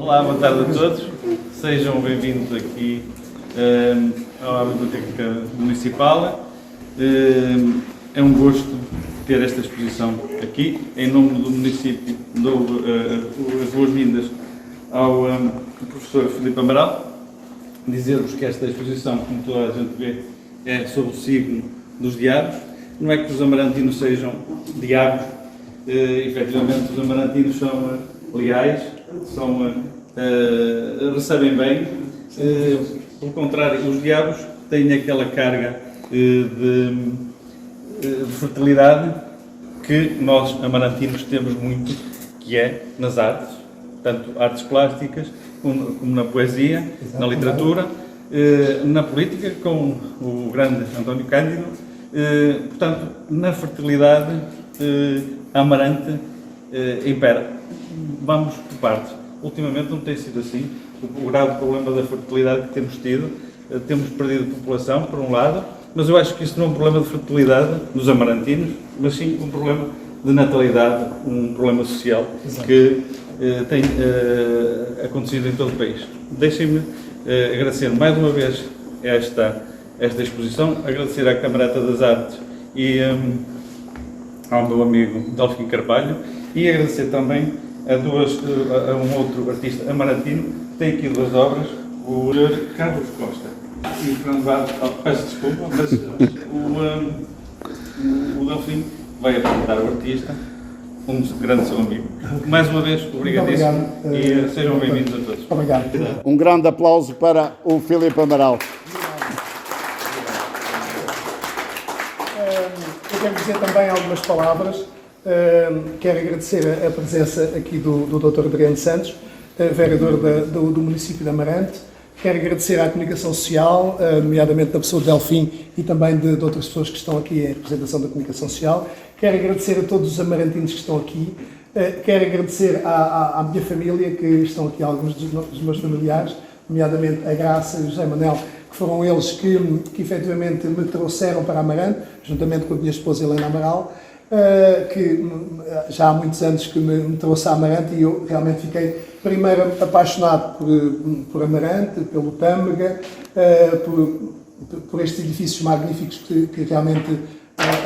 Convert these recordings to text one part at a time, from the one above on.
Olá, boa tarde a todos. Sejam bem-vindos aqui à Biblioteca Municipal. É um gosto ter esta exposição aqui. Em nome do município, dou as boas-vindas ao professor Filipe Amaral. Dizer-vos que esta exposição, como toda a gente vê, é sobre o signo dos diabos. Não é que os amarantinos sejam diabos, efetivamente os amarantinos são leais, recebem bem. Pelo contrário, os diabos têm aquela carga de fertilidade que nós amarantinos temos muito, que é nas artes, tanto artes plásticas como na poesia, na literatura, na política, com o grande António Cândido. Portanto, na fertilidade, a amarante impera. Vamos por partes. Ultimamente não tem sido assim. O grave problema da fertilidade que temos tido, temos perdido população, por um lado, mas eu acho que isso não é um problema de fertilidade dos amarantinos, mas sim um problema de natalidade, um problema social. Exato. Que tem acontecido em todo o país. Deixem-me agradecer mais uma vez esta exposição, agradecer à Camarata das Artes e ao meu amigo Delfim Carvalho, e agradecer também a um outro artista amarantino que tem aqui duas obras, o Sr. Carlos Costa e o Fernando Vaz. Peço desculpa, mas o Delfim vai apresentar o artista, um grande seu amigo. Mais uma vez, obrigadíssimo e sejam bem-vindos a todos. Obrigado. Um grande aplauso para o Filipe Amaral. Eu quero dizer também algumas palavras. Quero agradecer a presença aqui do Dr. Adriano Santos, vereador do município de Amarante. Quero agradecer à comunicação social, nomeadamente da pessoa de Delfim e também de outras pessoas que estão aqui em representação da comunicação social. Quero agradecer a todos os amarantinos que estão aqui. Quero agradecer à minha família, que estão aqui alguns dos meus familiares, nomeadamente a Graça e o José Manel, que foram eles que efetivamente me trouxeram para Amarante, juntamente com a minha esposa Helena Amaral, que já há muitos anos que me trouxe a Amarante, e eu realmente fiquei primeiro apaixonado por Amarante, pelo Tâmega, por estes edifícios magníficos que realmente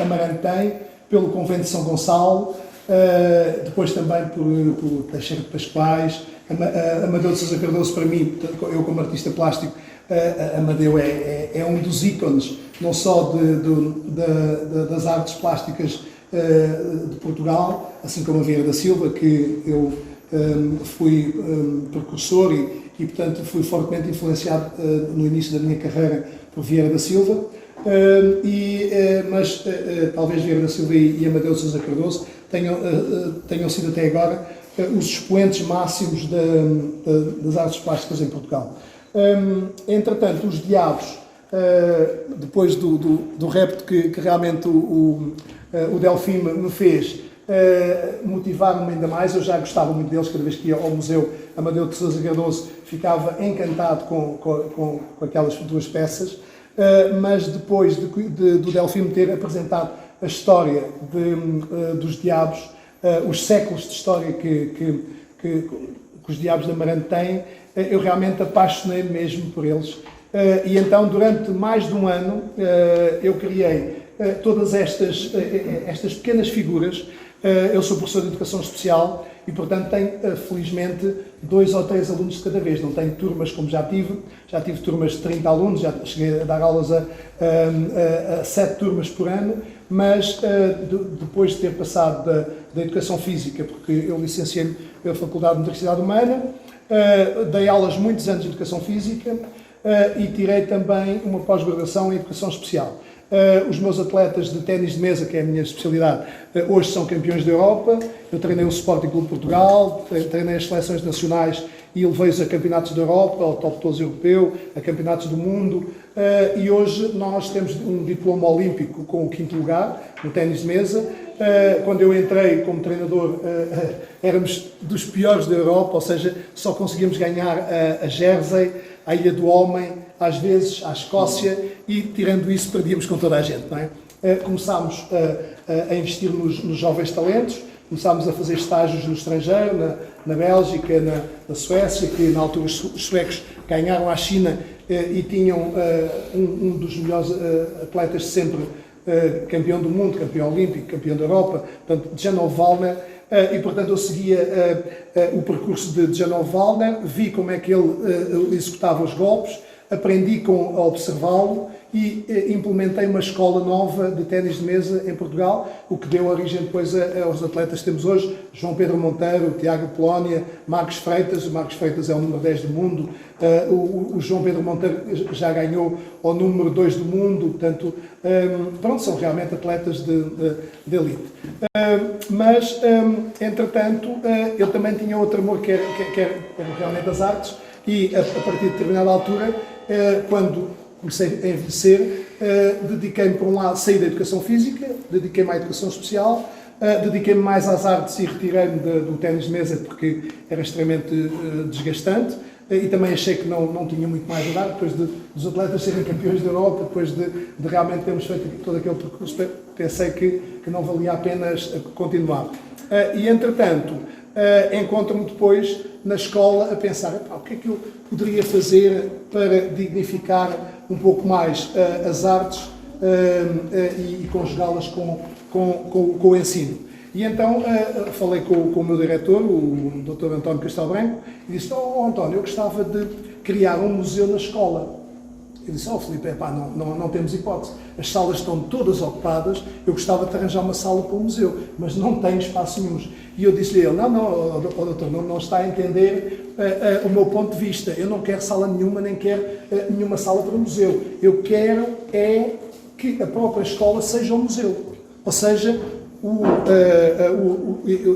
Amarante tem, pelo Convento de São Gonçalo, depois também por Teixeira de Pascoais. Amadeu de Sousa Cardoso, para mim, eu como artista plástico, Amadeu é um dos ícones, não só das artes plásticas de Portugal, assim como a Vieira da Silva, que eu fui precursor e, portanto, fui fortemente influenciado no início da minha carreira por Vieira da Silva, mas talvez Vieira da Silva e Amadeu de Sousa Cardoso tenham sido até agora os expoentes máximos das artes plásticas em Portugal. Entretanto, os diabos, depois do repto que realmente o Delfim me fez, motivaram-me ainda mais. Eu já gostava muito deles, cada vez que ia ao Museu Amadeu de Sousa Cardoso ficava encantado com aquelas duas peças, mas depois do Delfim me ter apresentado a história dos diabos, os séculos de história que os diabos de Amarante têm, eu realmente apaixonei-me mesmo por eles. E então, durante mais de um ano, eu criei todas estas pequenas figuras. Eu sou professor de Educação Especial e, portanto, tenho, felizmente, 2 ou 3 alunos de cada vez. Não tenho turmas como já tive turmas de 30 alunos, já cheguei a dar aulas a 7 turmas por ano, mas depois de ter passado da Educação Física, porque eu licenciei-me pela Faculdade de Universidade Humana, dei aulas muitos anos de Educação Física e tirei também uma pós-graduação em Educação Especial. Os meus atletas de ténis de mesa, que é a minha especialidade, hoje são campeões da Europa. Eu treinei o Sporting Clube de Portugal, treinei as seleções nacionais e levei-os a campeonatos da Europa, ao top 12 europeu, a campeonatos do mundo. E hoje nós temos um diploma olímpico com o 5º lugar no ténis de mesa. Quando eu entrei como treinador, éramos dos piores da Europa, ou seja, só conseguíamos ganhar a Jersey, a Ilha do Homem, às vezes à Escócia, e tirando isso perdíamos com toda a gente, não é? começámos a investir nos jovens talentos, começámos a fazer estágios no estrangeiro, na Bélgica, na Suécia, que na altura os suecos ganharam à China e tinham um dos melhores atletas de sempre, campeão do mundo, campeão olímpico, campeão da Europa, portanto, Janov Wallner, e portanto eu seguia o percurso de Janov Wallner, vi como é que ele executava os golpes, aprendi a observá-lo e implementei uma escola nova de ténis de mesa em Portugal, o que deu origem depois aos atletas que temos hoje, João Pedro Monteiro, Tiago Polónia, Marcos Freitas. O Marcos Freitas é o número 10 do mundo, o João Pedro Monteiro já ganhou o número 2 do mundo, portanto, pronto, são realmente atletas de elite. Mas, entretanto, eu também tinha outro amor que era realmente as artes, e a partir de determinada altura, quando comecei a envelhecer, dediquei-me, por um lado, saí da educação física, dediquei-me à educação especial, dediquei-me mais às artes e retirei-me do ténis de mesa porque era extremamente desgastante, e também achei que não tinha muito mais a dar, depois dos atletas serem campeões da Europa, depois de realmente termos feito todo aquele percurso, pensei que não valia a pena continuar. E, entretanto, encontro-me depois na escola a pensar, o que é que eu poderia fazer para dignificar um pouco mais as artes e conjugá-las com o ensino. E então falei com o meu diretor, o Dr. António Castelo Branco, e disse: António, eu gostava de criar um museu na escola. Eu disse: Filipe, não temos hipótese, as salas estão todas ocupadas, eu gostava de arranjar uma sala para o museu, mas não tenho espaço nenhum. E eu disse-lhe: doutor, não está a entender o meu ponto de vista, eu não quero sala nenhuma, nem quero nenhuma sala para o museu, eu quero que a própria escola seja um museu, ou seja,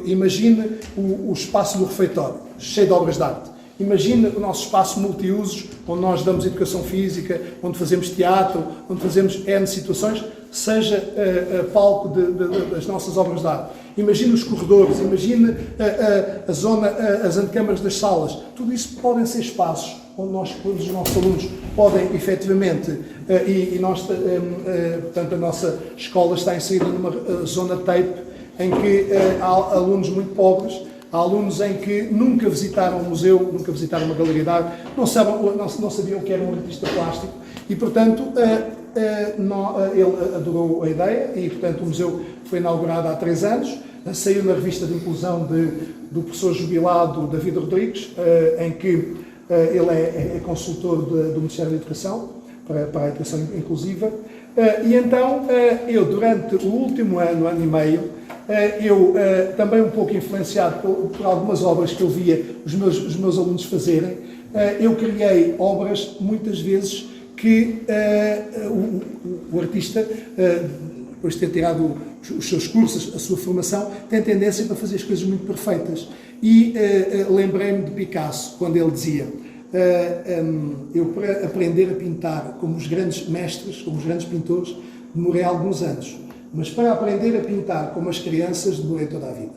imagine o espaço do refeitório, cheio de obras de arte. Imagine o nosso espaço multiusos, onde nós damos educação física, onde fazemos teatro, onde fazemos N situações, seja palco das nossas obras de arte. Imagine os corredores, imagine a zona, as antecâmaras das salas. Tudo isso podem ser espaços onde os nossos alunos podem efetivamente, portanto, a nossa escola está inserida numa zona tape em que há alunos muito pobres, há alunos em que nunca visitaram um museu, nunca visitaram uma galeria de arte, não sabiam que era um artista plástico e, portanto, ele adorou a ideia e, portanto, o museu foi inaugurado há 3 anos, saiu na revista de inclusão do professor jubilado David Rodrigues, em que ele é consultor do Ministério da Educação, para a educação inclusiva, e então eu, durante o último ano e meio, também um pouco influenciado por algumas obras que eu via os meus alunos fazerem, eu criei obras, muitas vezes, que o artista, depois de ter tirado os seus cursos, a sua formação, tem tendência para fazer as coisas muito perfeitas. E lembrei-me de Picasso, quando ele dizia: eu, para aprender a pintar como os grandes mestres, como os grandes pintores, demorei alguns anos, mas para aprender a pintar como as crianças, demorei toda a vida.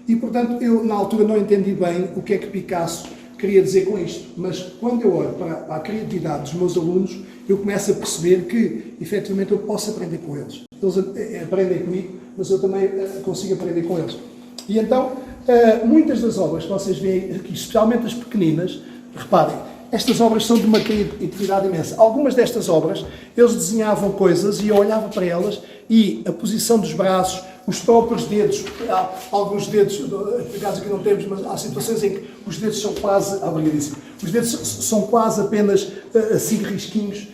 E, portanto, eu na altura não entendi bem o que é que Picasso queria dizer com isto, mas quando eu olho para a criatividade dos meus alunos, eu começo a perceber que, efetivamente, eu posso aprender com eles. Eles aprendem comigo, mas eu também consigo aprender com eles. E então, muitas das obras que vocês veem aqui, especialmente as pequeninas, reparem, estas obras são de uma criatividade imensa. Algumas destas obras, eles desenhavam coisas e eu olhava para elas e a posição dos braços, os próprios dedos, há alguns dedos, por acaso aqui não temos, mas há situações em que os dedos são quase, obrigadíssimo, os dedos são quase apenas assim risquinhos.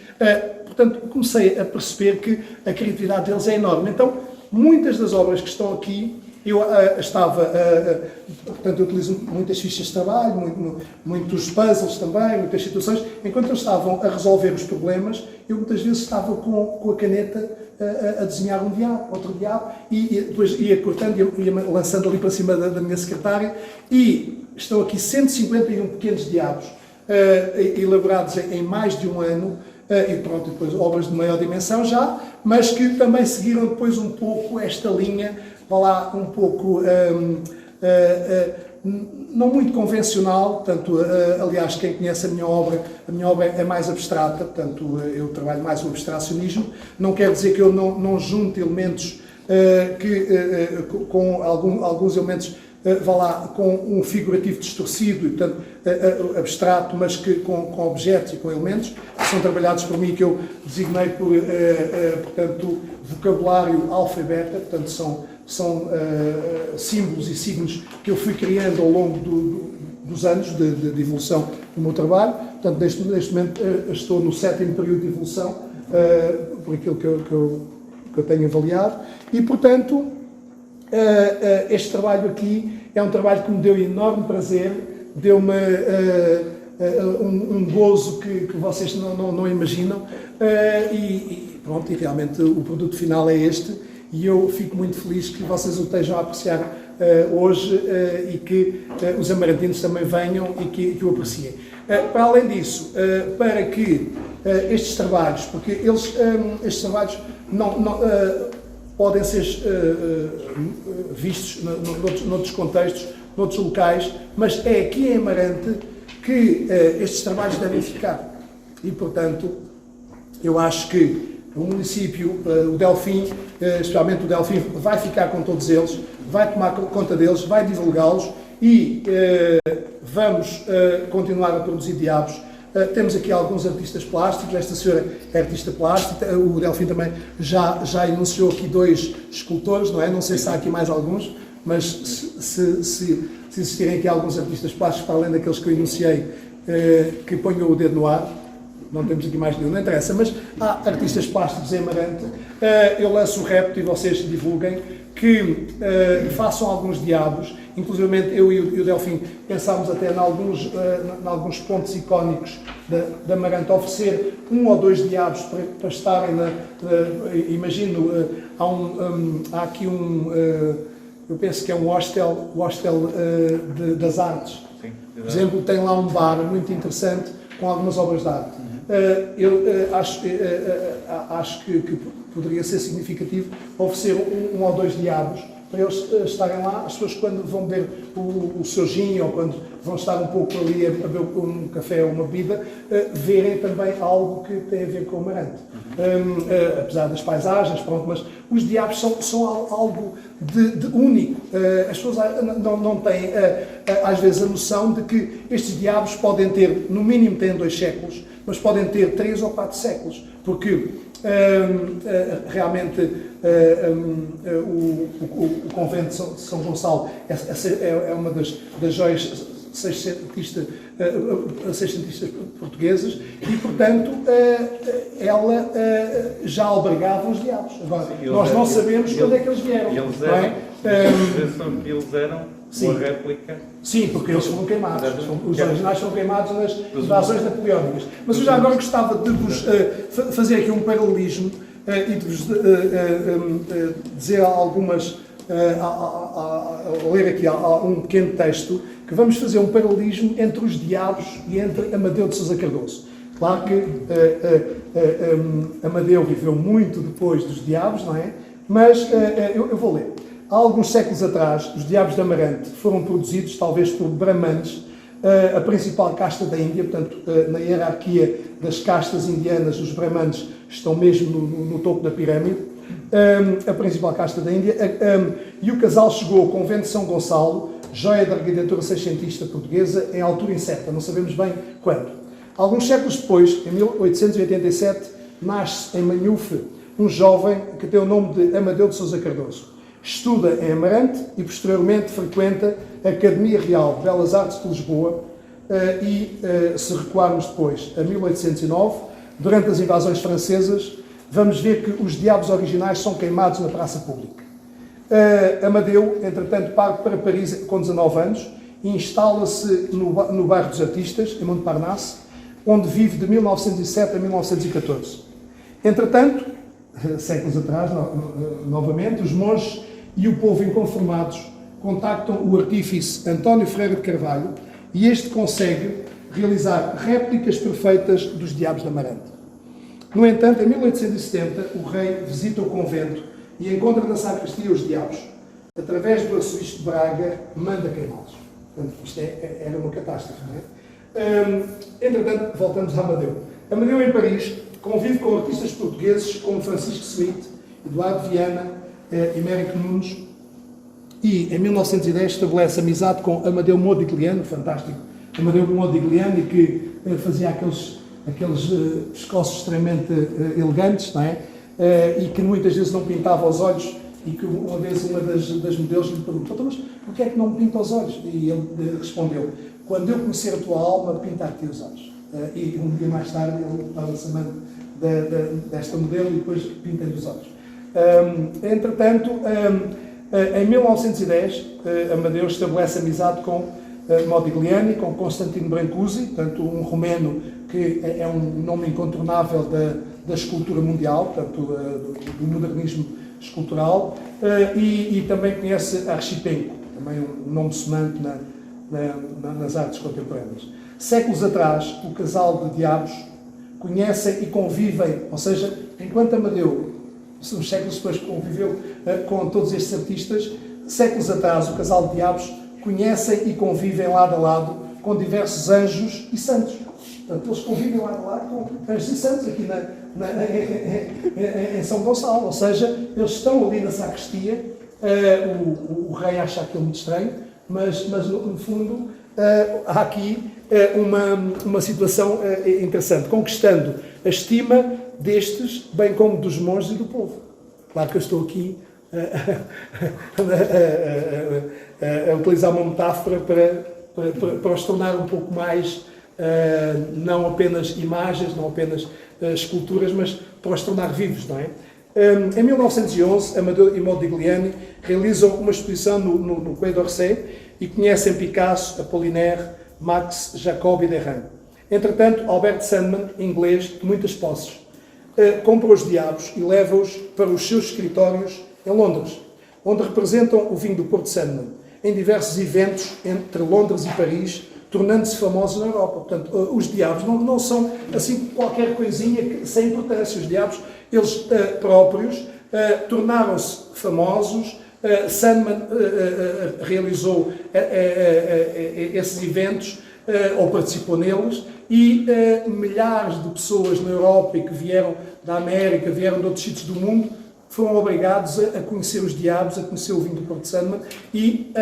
Portanto, comecei a perceber que a criatividade deles é enorme. Então, muitas das obras que estão aqui, eu portanto, eu utilizo muitas fichas de trabalho, muitos puzzles também, muitas situações. Enquanto eles estavam a resolver os problemas, eu muitas vezes estava com a caneta a desenhar um diabo, outro diabo, e depois ia cortando, ia lançando ali para cima da minha secretária, e estão aqui 151 pequenos diabos, elaborados em mais de um ano, e pronto, depois obras de maior dimensão já, mas que também seguiram depois um pouco esta linha, vá lá, um pouco não muito convencional, portanto, aliás, quem conhece a minha obra é mais abstrata, portanto, eu trabalho mais o abstracionismo. Não quer dizer que eu não junte elementos com alguns elementos, vá lá, com um figurativo distorcido, e, portanto, abstrato, mas que com objetos e com elementos que são trabalhados por mim, que eu designei por, portanto, vocabulário alfa e beta, portanto, são símbolos e signos que eu fui criando ao longo dos anos de evolução do meu trabalho. Portanto, neste momento estou no 7º período de evolução, por aquilo que eu tenho avaliado, e, portanto, este trabalho aqui é um trabalho que me deu enorme prazer, deu-me um gozo que vocês não imaginam, e pronto, e realmente o produto final é este. E eu fico muito feliz que vocês o estejam a apreciar hoje e que os amarantinos também venham e que o apreciem. Para além disso, para que estes trabalhos, porque estes trabalhos não podem ser vistos noutros contextos, noutros locais, mas é aqui em Amarante que estes trabalhos devem ficar. E, portanto, eu acho que o município, o Delfim, especialmente o Delfim, vai ficar com todos eles, vai tomar conta deles, vai divulgá-los e vamos continuar a produzir diabos. Temos aqui alguns artistas plásticos, esta senhora é artista plástica, o Delfim também já enunciou aqui 2 escultores, não é? Não sei se há aqui mais alguns, mas se existirem aqui alguns artistas plásticos, para além daqueles que eu enunciei, que ponham o dedo no ar. Não temos aqui mais nenhum, não interessa, mas há artistas plásticos em Amarante. Eu lanço o repto e vocês divulguem, que façam alguns diabos, inclusive eu e o Delfim pensámos até em alguns pontos icónicos de Amarante, oferecer 1 ou 2 diabos para estarem imagino, há aqui eu penso que é um hostel das artes. Sim, por exemplo, tem lá um bar muito interessante com algumas obras de arte. Eu acho que poderia ser significativo oferecer 1 ou 2 diabos para eles estarem lá, as pessoas quando vão beber o seu gin ou quando vão estar um pouco ali a beber um café ou uma bebida, verem também algo que tem a ver com o Amarante. Apesar das paisagens, pronto, mas os diabos são algo de único. As pessoas não têm, às vezes, a noção de que estes diabos podem ter, no mínimo têm 2 séculos, mas podem ter 3 ou 4 séculos, porque realmente o convento de São Gonçalo é uma das joias seiscentistas portuguesas e, portanto, ela já albergava os diabos. Agora, nós não sabemos quando é que eles vieram. Eles eram uma réplica. Sim, porque eles foram queimados. Os originais foram queimados nas invasões napoleónicas. Mas eu já agora gostava de vos fazer aqui um paralelismo e de vos dizer algumas, ler aqui um pequeno texto, que vamos fazer um paralelismo entre os diabos e entre Amadeu de Sousa Cardoso. Claro que Amadeu viveu muito depois dos diabos, não é? Mas eu vou ler. Há alguns séculos atrás, os diabos de Amarante foram produzidos, talvez por brahmanes, a principal casta da Índia, portanto, na hierarquia das castas indianas, os brahmanes estão mesmo no topo da pirâmide, a principal casta da Índia, e o casal chegou ao convento de São Gonçalo, joia da arquitetura seiscentista portuguesa, em altura incerta, não sabemos bem quando. Alguns séculos depois, em 1887, nasce em Manhufe um jovem que tem o nome de Amadeu de Sousa Cardoso. Estuda em Amarante e, posteriormente, frequenta a Academia Real de Belas Artes de Lisboa e, se recuarmos depois a 1809, durante as invasões francesas, vamos ver que os diabos originais são queimados na praça pública. Amadeu, entretanto, parte para Paris com 19 anos e instala-se no bairro dos Artistas, em Montparnasse, onde vive de 1907 a 1914. Entretanto, séculos atrás, novamente, os monges e o povo inconformados contactam o artífice António Ferreira de Carvalho e este consegue realizar réplicas perfeitas dos diabos de Amarante. No entanto, em 1870, o rei visita o convento e encontra na sacristia os diabos. Através do arcebispo de Braga, manda queimá-los. Portanto, isto era uma catástrofe, não é? Entretanto, voltamos a Amadeu. Amadeu, em Paris, convive com artistas portugueses como Francisco Smith, Eduardo Viana e Mérico Nunes, e em 1910 estabelece amizade com Amadeu Modigliani, fantástico, Amadeu Modigliani, que fazia aqueles pescoços extremamente elegantes, não é? E que muitas vezes não pintava os olhos, e que uma vez uma das modelos lhe perguntou: mas porquê é que não me pinta os olhos? E ele respondeu: quando eu conhecer a tua alma, pintar-te os olhos. E um dia mais tarde ele estava-se amando desta modelo e depois pinta-lhe os olhos. Entretanto, em 1910, Amadeu estabelece amizade com Modigliani, com Constantino Brancusi, portanto, um romeno que é um nome incontornável da escultura mundial, portanto, do modernismo escultural, e também conhece Archipenko, também um nome sonante nas artes contemporâneas. Séculos atrás, o casal de diabos conhecem e convivem, ou seja, enquanto Amadeu, uns séculos depois, conviveu com todos estes artistas, séculos atrás, o casal de diabos conhecem e convivem lado a lado com diversos anjos e santos. Portanto, eles convivem lado a lado com anjos e santos aqui em São Gonçalo. Ou seja, eles estão ali na sacristia. O rei acha aquilo muito estranho, mas no fundo há aqui uma situação interessante, conquistando a estima destes, bem como dos monges e do povo. Claro que eu estou aqui a utilizar uma metáfora para os tornar um pouco mais, não apenas imagens, não apenas esculturas, mas para os tornar vivos, não é? Em 1911, Amadeu e Modigliani realizam uma exposição no Quai d'Orsay e conhecem Picasso, Apollinaire, Max Jacob e Derain. Entretanto, Albert Sandman, inglês, de muitas posses, compra os diabos e leva-os para os seus escritórios em Londres, onde representam o vinho do Porto Sandman, em diversos eventos entre Londres e Paris, tornando-se famosos na Europa. Portanto, os diabos não são assim qualquer coisinha sem importância. Os diabos, eles próprios, tornaram-se famosos. Sandman realizou esses eventos, ou participou neles, e milhares de pessoas na Europa e que vieram da América, vieram de outros sítios do mundo, foram obrigados a conhecer os diabos, a conhecer o vinho do Porto Sandman e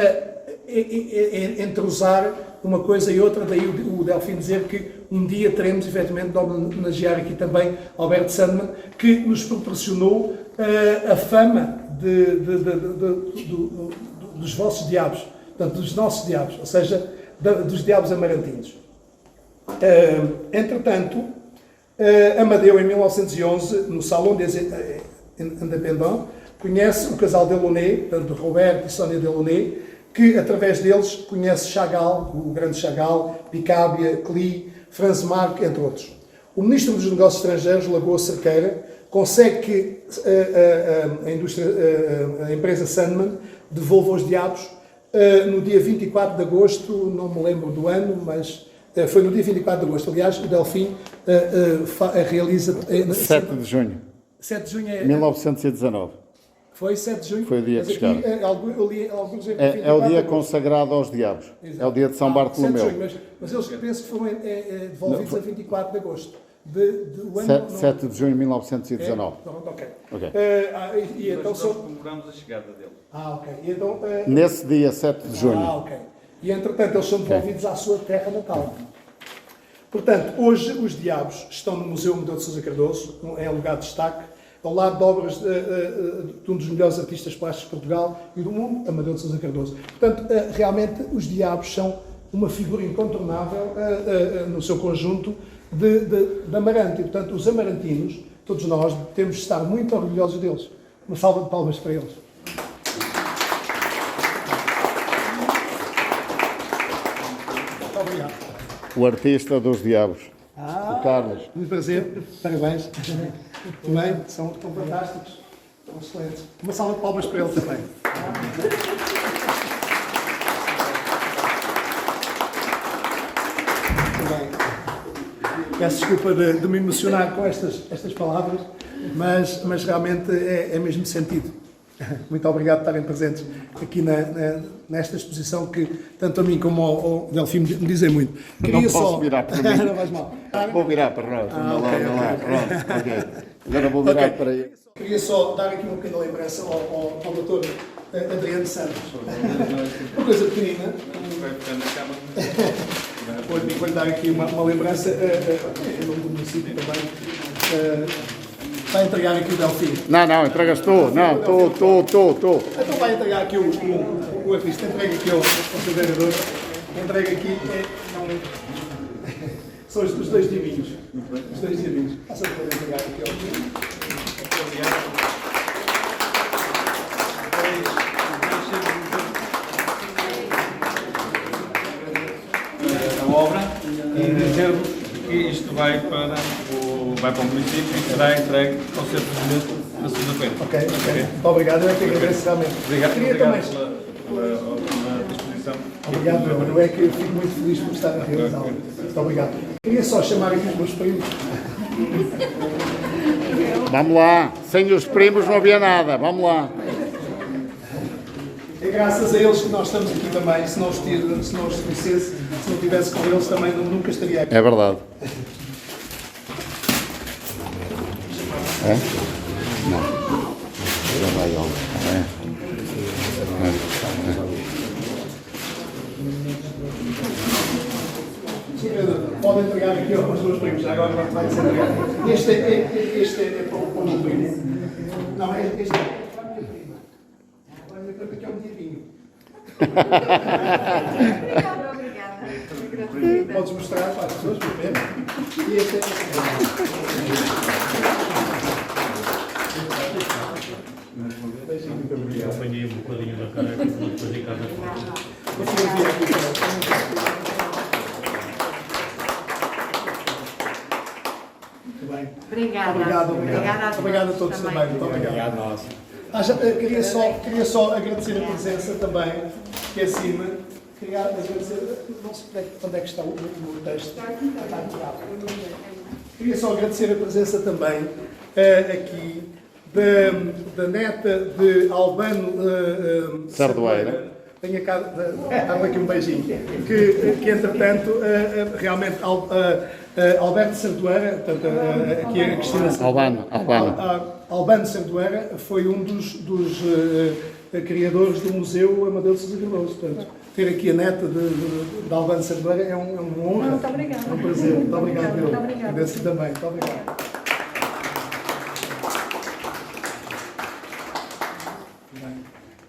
entrosar uma coisa e outra. Daí o Delfim dizer que um dia teremos efetivamente de homenagear aqui também Albert Sandman, que nos proporcionou a fama dos vossos diabos, portanto, dos nossos diabos, ou seja, dos diabos amarantinos. Entretanto, Amadeu, em 1911, no Salão des Indépendants, conhece o casal Delaunay, portanto, Roberto e Sónia Delaunay, que, através deles, conhece Chagall, o grande Chagall, Picabia, Klee, Franz Marc, entre outros. O Ministro dos Negócios Estrangeiros, Lagoa Cerqueira, consegue que a empresa Sandman devolva os diabos no dia 24 de agosto, não me lembro do ano, mas foi no dia 24 de agosto. Aliás, o Delfim realiza... 7 de junho. 7 de junho é... 1919. Foi 7 de junho? Foi o dia que chegaram. Eu li alguns É o dia consagrado aos diabos. Exato. É o dia de São Bartolomeu. 7 de junho, mas eles penso que foram devolvidos a 24 de agosto. Do ano... 7 de junho de 1919. Pronto, ok. Ok. E então nós comemoramos a chegada dele. Ok. E então, Nesse dia 7 de junho. ok. E entretanto eles são devolvidos à sua terra natal. Portanto, hoje os diabos estão no Museu Amadeu de Sousa Cardoso, em lugar de destaque, ao lado de obras de um dos melhores artistas plásticos de Portugal e do mundo, Amadeu de Sousa Cardoso. Portanto, realmente os diabos são uma figura incontornável no seu conjunto de Amarante. E, portanto, os amarantinos, todos nós, temos de estar muito orgulhosos deles. Uma salva de palmas para eles. Muito obrigado. O artista dos diabos. O Carlos. Muito prazer. Parabéns. Muito bem. São fantásticos. São excelentes. Uma salva de palmas para eles também. Peço desculpa de me emocionar com estas palavras, mas realmente é mesmo sentido. Muito obrigado por estarem presentes aqui nesta exposição que tanto a mim como ao Delfim me dizem muito. Não posso virar para mim. Não vais mal. Vou virar para nós. Vamos lá. Pronto, ok. Agora vou virar para ele. Queria só dar aqui uma pequena lembrança ao doutor Adriano Santos. Uma coisa pequenina. Vou-lhe dar aqui uma lembrança, em nome do município também, vai entregar aqui o Delfim. Não, entregas tu. Não, tu. Então vai entregar aqui o artista, entrega aqui ao seu vereador, entrega aqui, são os dois diabinhos. Os dois diabinhos. Passa para entregar aqui ao fim. A obra e dizer-vos que isto vai para o município e será entregue ao Sr. Presidente na segunda-feira. Ok. Muito obrigado, eu é que agradeço realmente. Obrigado Queria pela também... disposição. Obrigado, eu é que fico muito feliz por estar a realizá-lo. Muito obrigado. Queria só chamar aqui os meus primos. Vamos lá. Sem os primos não havia nada. Vamos lá. É graças a eles que nós estamos aqui também. Se não os conhecesse, se não estivesse com eles, também nunca estaria aqui. É verdade. É? Não. Já vai, ó. Podem entregar aqui aos meus primos. Agora vai ser entregado. Este é para o meu primo. Não, este é para a minha prima. Agora aqui é um diabinho. Obrigada. Podes mostrar para as pessoas, por ver. E este Eu apanhei um bocadinho da caneca depois em casa. Muito bem. Obrigada. Obrigado a todos também. Muito obrigado. nós. Queria só agradecer a presença também, que é acima. Queria agradecer, não sei onde é que está o texto. Está aqui. Queria só agradecer a presença também aqui da neta de Albano Sardoeira. Tenho cá, dar aqui um beijinho. Que entretanto, realmente, Alberto Santoeira, portanto, aqui a Cristina Albano Santoeira foi um dos criadores do Museu Amadeu de Sousa Cardoso. Portanto, ter aqui a neta de Albano Santoeira é uma honra. Muito obrigada. É um prazer. Muito obrigado. Muito obrigada. Agradeço também. Muito obrigado.